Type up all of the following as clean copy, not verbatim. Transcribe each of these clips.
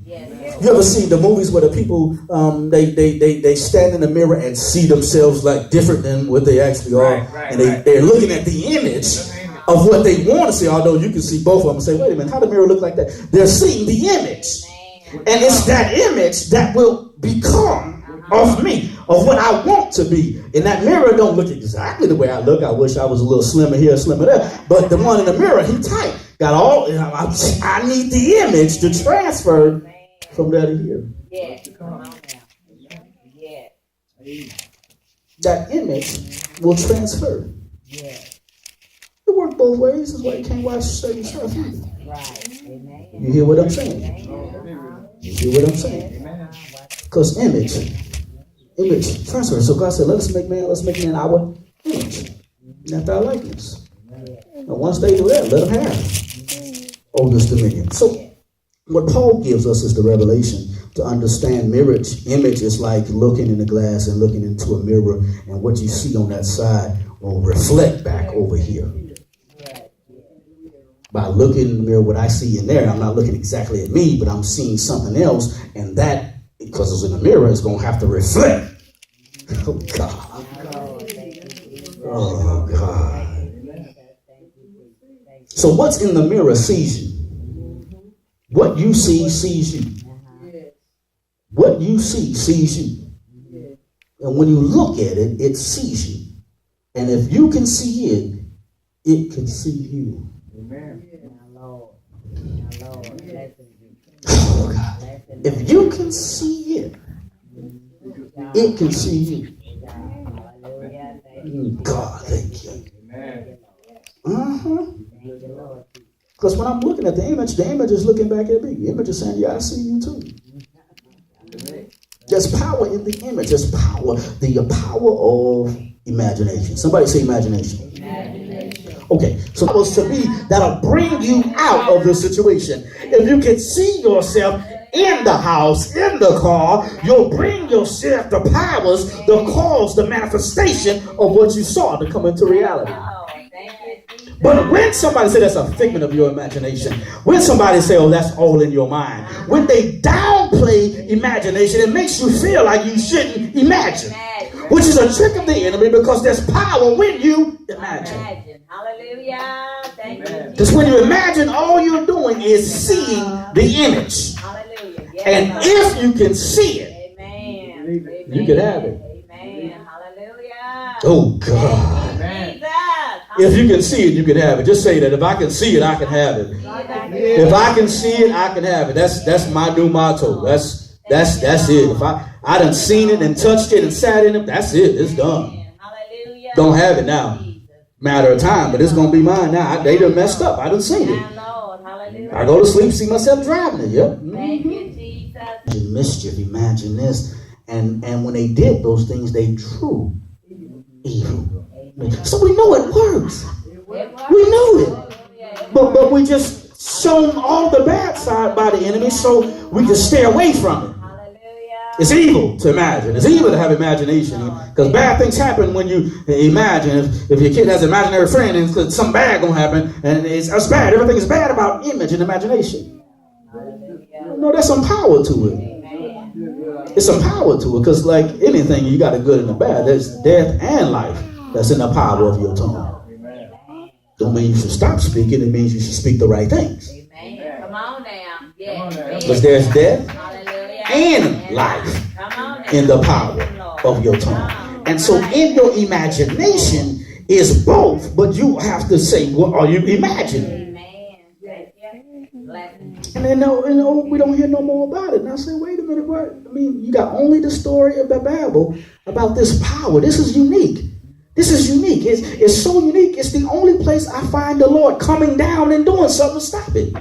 You ever see the movies where the people they stand in the mirror and see themselves like different than what they actually are, and they're looking at the image of what they want to see. Although you can see both of them and say, "Wait a minute, how the mirror look like that?" They're seeing the image, and it's that image that will become of me, of what I want to be. And that mirror don't look exactly the way I look. I wish I was a little slimmer here, slimmer there. But the one in the mirror, he tight. Got all. I need the image to transfer from there to here. Yeah. Come on now. Yeah. That image will transfer. Yeah. It works both ways. That's why you can't watch certain stuff either. Right. Amen. You hear what I'm saying? You hear what I'm saying? Because image transfer. So God said, let's make man our image. After our likeness. And once they do that, let them have all this dominion. So what Paul gives us is the revelation to understand marriage. Image is like looking in the glass and looking into a mirror, and what you see on that side will reflect back over here. By looking in the mirror, what I see in there, I'm not looking exactly at me, but I'm seeing something else, and that, because it's in the mirror, is going to have to reflect. Oh, God. Oh, God. So what's in the mirror sees you. What you see sees you. What you see sees you. And when you look at it, it sees you. And if you can see it, it can see you. Amen. Oh, God. If you can see it, it can see you. God, thank you. Because when I'm looking at the image is looking back at me. The image is saying, yeah, I see you too. There's power in the image. There's power. The power of imagination. Somebody say imagination. Okay, so that was to be, that'll bring you out of the situation. If you can see yourself in the house, in the car, you'll bring yourself the powers, the cause, the manifestation of what you saw to come into reality. But when somebody say that's a figment of your imagination, when somebody say, oh, that's all in your mind, when they downplay imagination, it makes you feel like you shouldn't imagine, which is a trick of the enemy, because there's power when you imagine. Hallelujah. Thank you. Because when you imagine, all you're doing is seeing the image. Hallelujah. Yes, and if you can see it, amen. You can have it. Amen. Hallelujah. Oh, God. If you can see it, you can have it. Just say that. If I can see it, I can have it. If I can see it, I can have it. That's my new motto. That's it. If I done seen it and touched it and sat in it, that's it. It's done. Don't have it now. Matter of time, but it's gonna be mine now. They done messed up. I done seen it. I go to sleep, see myself driving it. Yep. Mm-hmm. Mischief. Imagine this. And when they did those things, they drew evil. So we know it works. We know it. But we just shown all the bad side by the enemy, so we can stay away from it. It's evil to imagine. It's evil to have imagination, because bad things happen when you imagine. If your kid has an imaginary friend and something bad gonna happen, and it's bad. Everything is bad about image and imagination. No, there's some power to it. There's some power to it, because like anything, you got a good and a bad. There's death and life. That's in the power of your tongue. Don't mean you should stop speaking. It means you should speak the right things. Amen. Come on now. Yeah. Because there's death and life in the power of your tongue. And so in your imagination is both, but you have to say, what are you imagining? And then we don't hear no more about it. And I say, wait a minute, what? I mean, you got only the story of the Bible about this power. This is unique. This is unique. It's so unique. It's the only place I find the Lord coming down and doing something to stop it.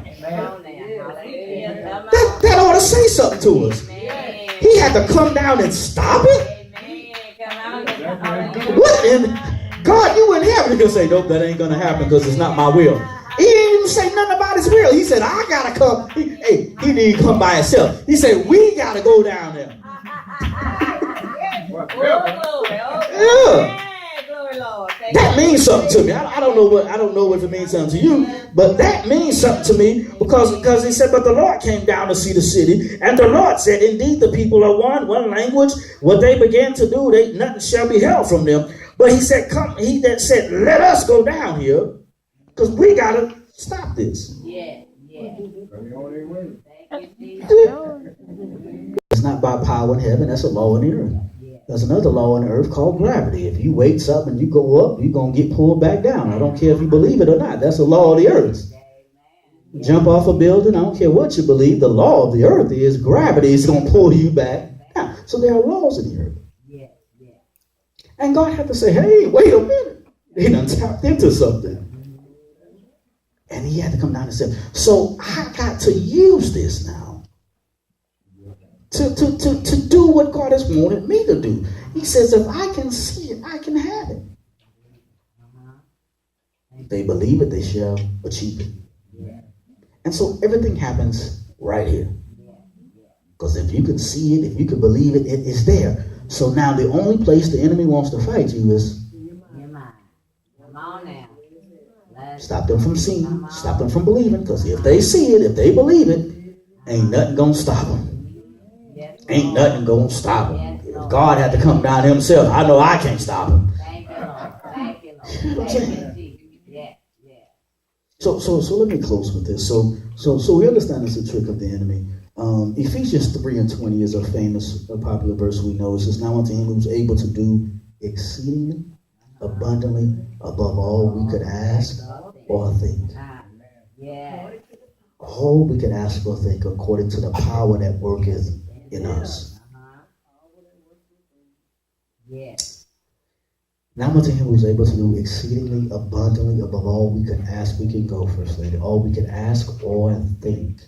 That ought to say something to us. He had to come down and stop it? What in God, you in heaven? You can say, nope, that ain't going to happen because it's not my will. He didn't even say nothing about his will. He said, I got to come. He didn't come by himself. He said, we got to go down there. Yeah. Glory, Lord. That means something to me. I don't know if it means something to you, but that means something to me because he said, but the Lord came down to see the city, and the Lord said, indeed, the people are one language. What they began to do, nothing shall be held from them. But he said, come. He that said, let us go down here, because we gotta stop this. Yeah. It's not by power in heaven. That's a law in the earth. There's another law on earth called gravity. If you weight something and you go up, you're going to get pulled back down. I don't care if you believe it or not. That's the law of the earth. Jump off a building, I don't care what you believe. The law of the earth is gravity is going to pull you back down. So there are laws in the earth. And God had to say, hey, wait a minute. He done tapped into something. And he had to come down and say, so I got to use this now. To do what God has wanted me to do. He says, if I can see it, I can have it. If they believe it, they shall achieve it. And so everything happens right here. Because if you can see it, if you can believe it, it is there. So now the only place the enemy wants to fight you is stop them from seeing, stop them from believing. Because if they see it, if they believe it, ain't nothing going to stop them. Ain't nothing going to stop him. If God had to come down himself, I know I can't stop him. Thank you, Lord. Thank you, Lord. Thank you, Jesus. So let me close with this. So we understand it's a trick of the enemy. Ephesians 3:20 is a famous, popular verse we know. It says, now unto him who's able to do exceedingly abundantly above all we could ask or think. All we could ask or think according to the power that worketh in us. Now unto him who is able to do exceedingly abundantly above all we can ask, we can go, First Lady. All we can ask or think